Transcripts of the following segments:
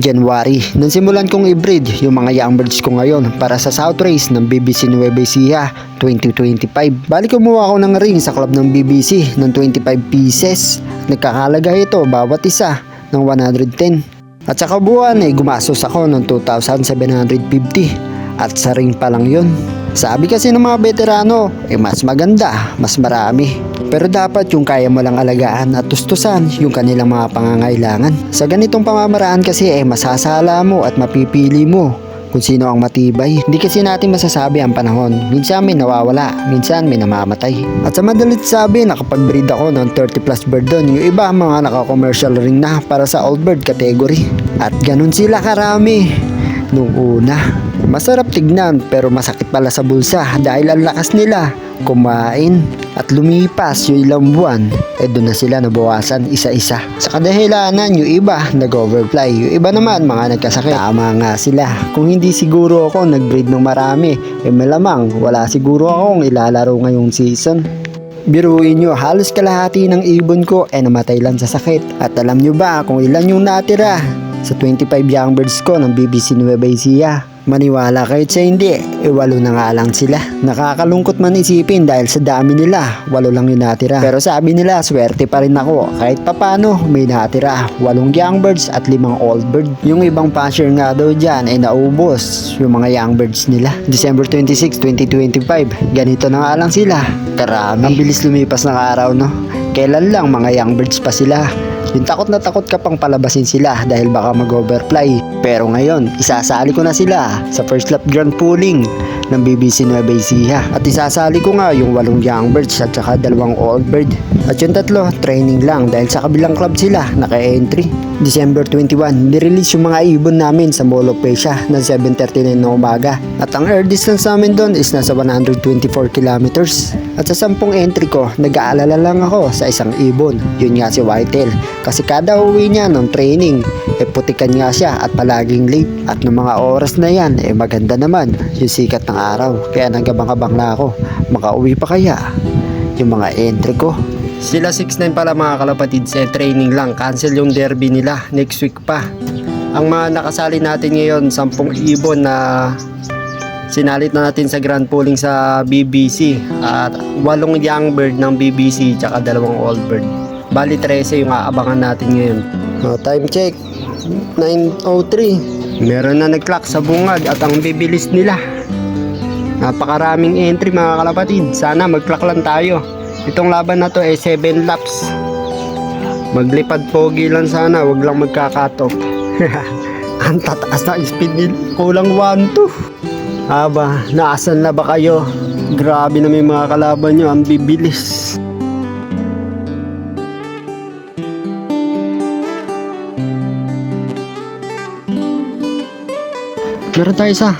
January, nang simulan kong i-breed yung mga young birds ko ngayon para sa South Race ng BBC Nueva Ecija 2025. Bali kumuha ako ng ring sa club ng BBC ng 25 pieces. Nagkakalaga ito bawat isa ng 110. At sa kabuuan ay gumastos ako ng 2,750 at sa ring pa lang yun. Sabi kasi ng mga veterano, mas maganda, mas marami. Pero dapat yung kaya mo lang alagaan at tustusan yung kanilang mga pangangailangan. Sa ganitong pamamaraan kasi masasala mo at mapipili mo kung sino ang matibay. Hindi kasi natin masasabi ang panahon. Minsan may nawawala, minsan may namamatay. At sa madalit sabi, nakapag-breed ako ng 30 plus bird doon. Yung iba mga naka-commercial ring na para sa old bird category. At ganun sila karami nung una. Masarap tignan pero masakit pala sa bulsa dahil ang lakas nila kumain at lumipas yung ilang buwan doon na sila nabawasan isa-isa. Sa kadahilanan yung iba nag-overfly, yung iba naman mga nagkasakit. Tama nga sila, kung hindi siguro ako nag-breed ng marami malamang wala siguro akong ilalaro ngayong season. Biruin nyo, halos kalahati ng ibon ko namatay lang sa sakit. At alam nyo ba kung ilan yung natira sa 25 young birds ko ng BBC Nueva Ecija? Maniwala kahit sa hindi, 8 na nga lang sila. Nakakalungkot man isipin dahil sa dami nila, 8 lang yung natira. Pero sabi nila, swerte pa rin ako. Kahit papano, may natira. 8 young birds at 5 old bird. Yung ibang pasture nga daw dyan naubos yung mga young birds nila. December 26, 2025, ganito na nga lang sila. Karami. Ang bilis lumipas ng araw, no? Kailan lang mga young birds pa sila. Yung takot na takot ka pang palabasin sila dahil baka mag-overfly. Pero ngayon, isasali ko na sila sa first lap grand pooling ng BBC Nueva Ecija. At isasali ko nga yung 8 young birds at saka 2 old bird. At yung 3, training lang dahil sa kabilang club sila naka-entry. December 21, nirelease yung mga ibon namin sa Mall of Asia ng 7:39 na umaga. At ang air distance namin doon is nasa 124 kilometers. At sa 10 entry ko, nag-aalala lang ako sa isang ibon. Yun nga si Whitetail. Kasi kada uwi niya ng training, putikan nga siya at palaging late. At ng mga oras na yan, maganda naman yung sikat ng araw. Kaya nagabang-abang na ako, makauwi pa kaya yung mga entry ko. Sila 6'9 pala mga kalapatid, training lang, cancel yung derby nila, next week pa. Ang mga nakasali natin ngayon, 10 ibon na sinalit na natin sa grand pooling sa BBC. At 8 young bird ng BBC, tsaka 2 old bird. Bali 13 yung aabangan natin ngayon. Time check, 9:03. Meron na nag-clock sa bungad at ang bibilis nila. Napakaraming entry mga kalapatid. Sana mag-clock lang tayo. Itong laban na to 7 laps. Maglipad pogi lang sana, wag lang magkakatok. Ang tataas na speed nila. Kulang 1-2. Aba, naasan na ba kayo? Grabe na may mga kalaban nyo, ang bibilis. Meron tayo isa.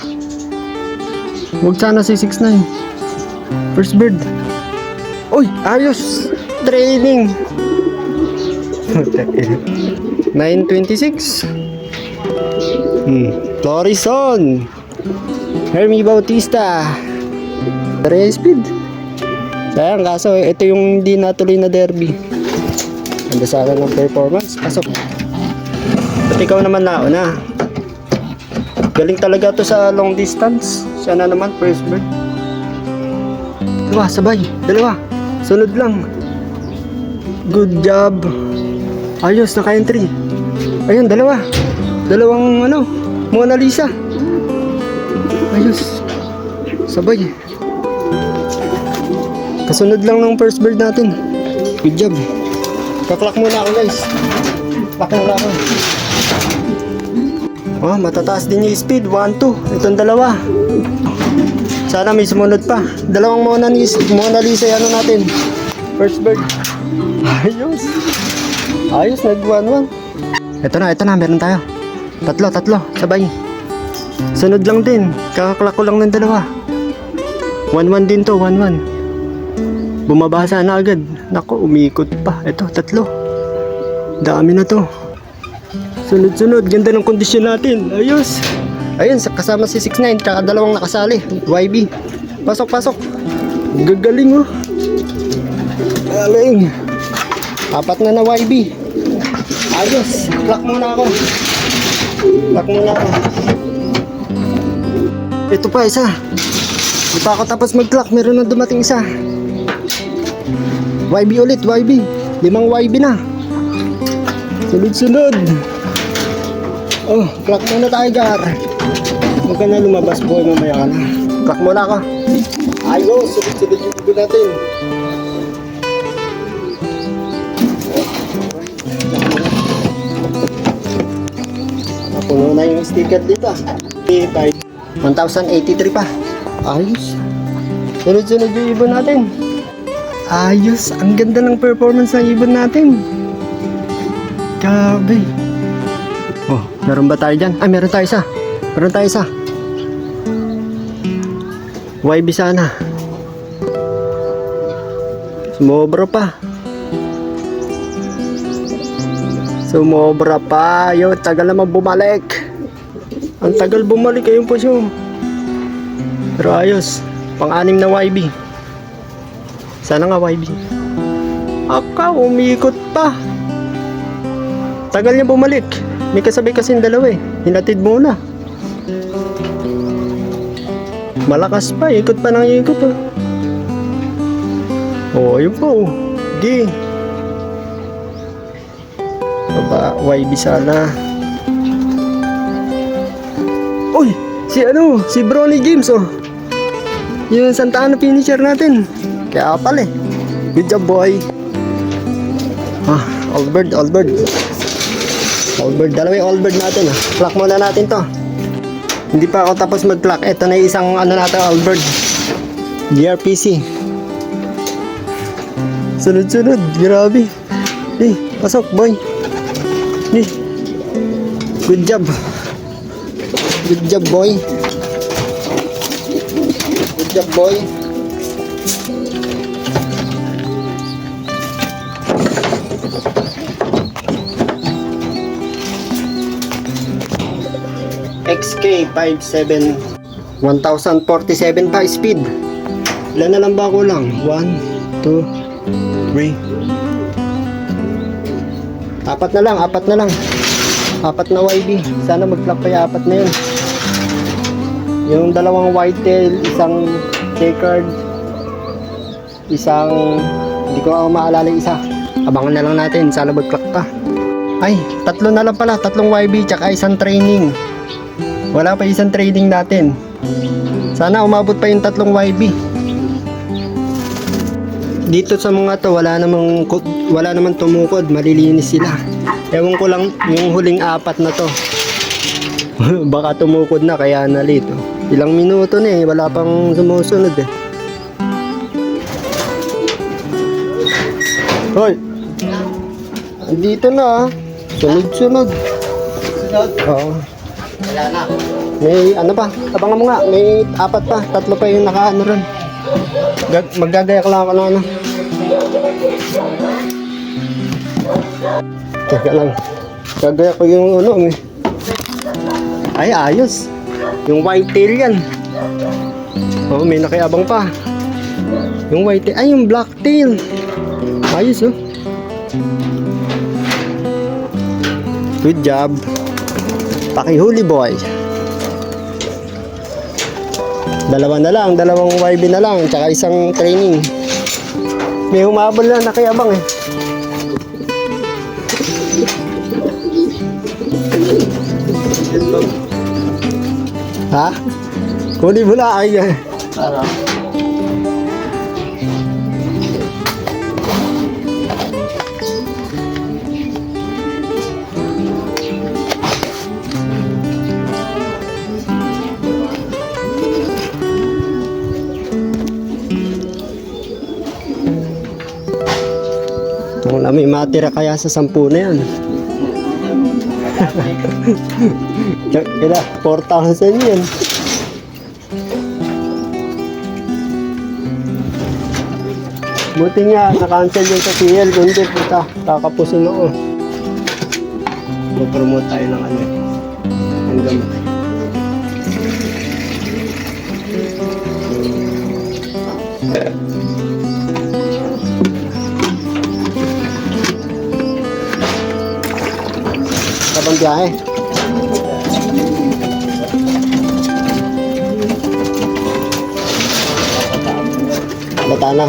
Huwag sana si 6'9. First bird. Uy, ayos. Training. 9:26. Florison. Hermie Bautista. Race speed. Sayang kaso ito yung hindi natuloy na derby. Ang dasalan ng performance. Pasok. At ikaw naman nauna. Galing talaga to sa long distance. Siya na naman first bird. Dalawa, sabay. Dalawa. Sunod lang. Good job. Ayos, naka-entry. Ayun, dalawa. Dalawang Mona Lisa. Ayos. Sabay. Kasunod lang ng first bird natin. Good job. Kaklak muna ako guys. Klak muna ako. Matataas din yung speed. 1-2. Itong dalawa. Sana may sumunod pa. Dalawang Mona Lisa natin. First bird. Ayos. Ayos, nag-1-1. Ito na, meron tayo. Tatlo, sabay. Sunod lang din. Kakaklak ko lang ng dalawa. 1-1 din to, 1-1. Bumabasa na agad. Nako, umikot pa. Ito, 3. Dami na to. Sunod, ganda ng kondisyon natin. Ayos. Ayun, kasama si 6'9, tsaka 2 nakasali. YB. Pasok. Gagaling Galing. 4 na YB. Ayos. Clock muna ako. Lock muna ako. Ito pa isa. Di pa ako tapos mag-clock. Meron na dumating isa. YB ulit, YB. 5 YB na. Sunod-sunod. Oh, clock muna tayo, Gar. Huwag ka na lumabas, boy. Mamaya ka na. Clock muna ako. Ayos, sunod-sunod yung ibig natin. Napuno na yung sticker dito. 1,083 pa. Ayos. Sunod-sunod yung ibon natin. Ayos. Ang ganda ng performance ng ibon natin. Grabe. Oh, meron ba tayo dyan? Ay, meron tayo isa. Meron tayo isa. YB sana. Sumobra pa. Sumobra pa. Yo, tagal naman bumalik. Ang tagal bumalik. Ayun po siya. Pero ayos. Pang-anim na YB. Sana nga YB. Aka, umikot pa. Tagal niya bumalik. May kasabay kasing dalawa eh. Hinatid muna. Malakas pa. Ikot pa ng ikot oh. Oh, ayun po. Di. Baba, YB sana. Uy! Si Bronny James oh. Yung Santa Ana finisher natin. Kaya pala eh. Good job boy. Ah, Allbird. Allbird, dalawa yung Allbird natin ah. Clock muna natin to. Hindi pa ako tapos mag-clock. Ito na yung isang ano natin, Allbird. GRPC. Sunod-sunod, grabe. Pasok boy. Good job. Good job boy. Good job boy. XK57 1047 pa speed. Ilan na lang ba ako lang? 1, 2, 3 4 na lang. 4 na YB. Sana mag-clock pa yung 4 na yun. Yung dalawang whitetail, isang checkered, isang hindi ko maalala yung isa. Abangan na lang natin. Sana mag-clock pa. Ay, 3 na lang pala. 3 YB tsaka isang training. Wala pa isang trading natin. Sana umabot pa yung 3 YB. Dito sa mga to wala namang tumukod, malilinis sila. Ewan ko lang yung huling 4 na to. Baka tumukod na kaya nalito. Ilang minuto na eh, wala pang sumusunod eh. Hoy. Dito na ah. Sunod-sunod. Oo. Wala na. May ano pa, abangan mo nga, may 4 pa, 3 pa yung naka-ano ron. Maggagayak lang ako ng ano. Teka lang, gagayak ko yung ano eh. Ay, ayos. Yung whitetail yan. Oh, may nakiabang pa. Yung whitetail, ay yung blacktail. Ayos oh. Good job. Pakihuli boy. Dalawa na lang, dalawang YB na lang, tsaka isang training. May humabol na nakiabang eh. Ha? Huli mo na ay. Para. Wala, may matira kaya sa 10 na yan. Kaya 4,000 yan. Buti nga, na-cancel yung sa TL. Kundi puta, kakapusin ako. Mag-promote tayo ng ano. Ang gamot. Sabang biyahe. sana.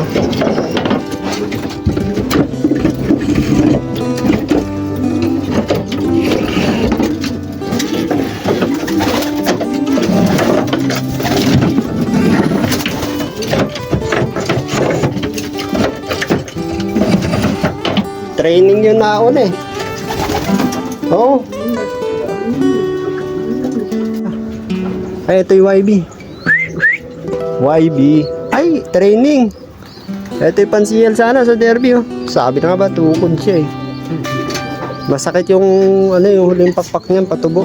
Training yun naon eh. Oo. Ay, ito yung YB. YB. Ay, training. Ito yung pansiyal sana sa derby oh. Sabi na nga ba, tukod siya eh. Masakit yung ano yung huling pakpak niyan, patubo.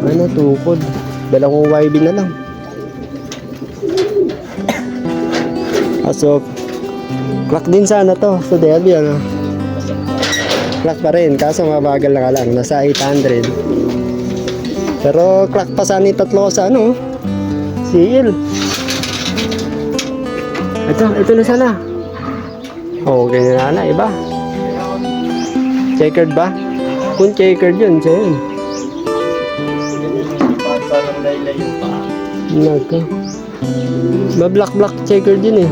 Ano, tukod. Dalawang YB na lang. So, clock din sana to sa derby ano. Clock pa rin, kaso mabagal na ka lang. Nasa 800. Pero clock pa sana yung tatlo ko sa ano. Seal. Ito na sana. Okay na na, iba. Checkered ba? Kung checkered yun, siya yun. Naka. Ba-black checkered yun eh.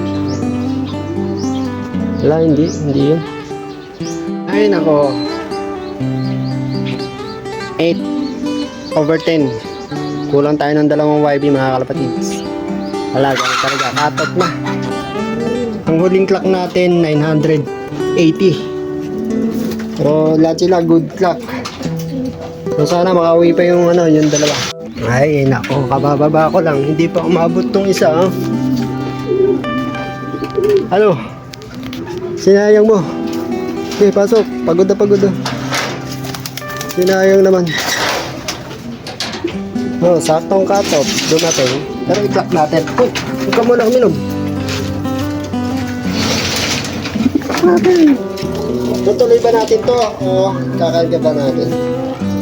Wala, hindi yun. Ay, nako. 8/10. Kulang tayo ng dalawang YB mga kalapatids. Wala, ganun talaga. Cut off na. Ang huling clock natin, 980. Pero lahat sila, good clock. So sana makauwi pa yung ano, yung dalawa. Ay, nako. Kabababa ko lang. Hindi pa umabot tong isa. Oh. Ano? Sinayang mo. Okay, pasok. Pagod na. Sinayang naman. Oh, saktong cut-off. Dumating. Pero i-clock natin. Uy, huwag ka muna uminom. Tutuloy ba natin to? O kakarga ba natin?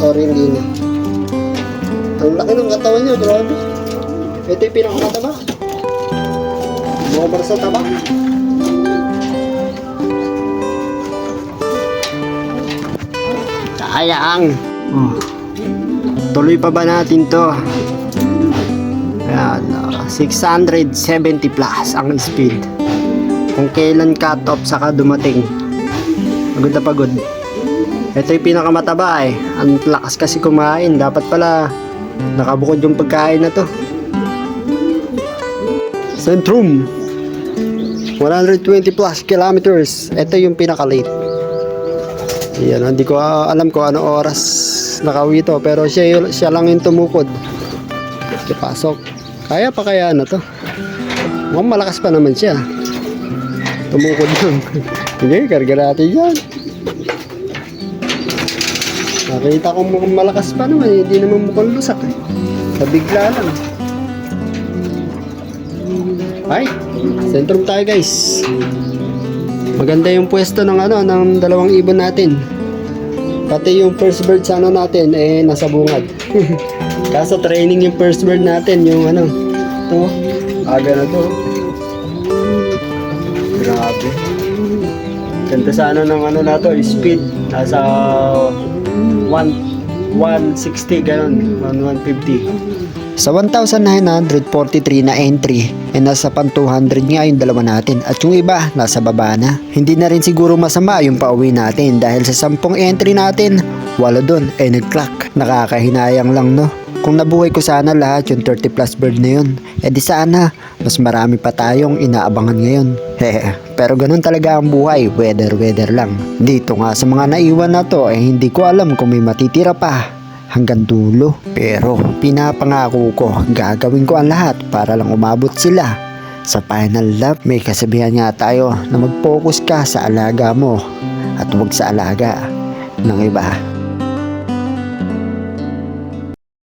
O hindi na? Ang laki ng katawan niya, grabe. Ito yung pinakamataba. Bumbar sa taba. Sayang. Tuloy pa ba natin to? Ayan, 670 plus ang speed. Kung kailan cut off saka dumating. Pagod na pagod. Ito yung pinakamataba eh. Ang lakas kasi kumain. Dapat pala nakabukod yung pagkain na to. Centrum 120 plus kilometers. Ito yung pinaka-late. Yan, hindi ko alam kung ano oras nakauwi to, pero siya lang yung tumukod. Pasok. Kaya pa kaya na to? Mukhang malakas pa naman siya. Tumukod lang. Sige, karga natin yan. Nakita ko mukhang malakas pa naman. Hindi naman mukhang lusak eh. Nabigla lang. Ay, sentrum tayo guys. Maganda yung pwesto ng ano, ng dalawang ibon natin. Pati yung first bird sa ano natin eh nasa bungad. Kaso training yung first bird natin, yung ano, to, aga na to. Grabe. Ganda sa ano ng ano na to, speed nasa 160 ganun, 150. Sa 1,943 na entry, nasa pan 200 nga yung dalawa natin at yung iba nasa baba na. Hindi na rin siguro masama yung pauwi natin dahil sa 10 entry natin, 8 doon ay nag-clock. Nakakahinayang lang no. Kung nabuhay ko sana lahat yung 30 plus bird na yun, di sana mas marami pa tayong inaabangan ngayon. Pero ganun talaga ang buhay, weather lang. Dito nga sa mga naiwan na to hindi ko alam kung may matitira pa hanggang dulo. Pero pinapangako ko, gagawin ko ang lahat para lang umabot sila sa final lap. May kasabihan nga tayo na mag-focus ka sa alaga mo at huwag sa alaga ng iba.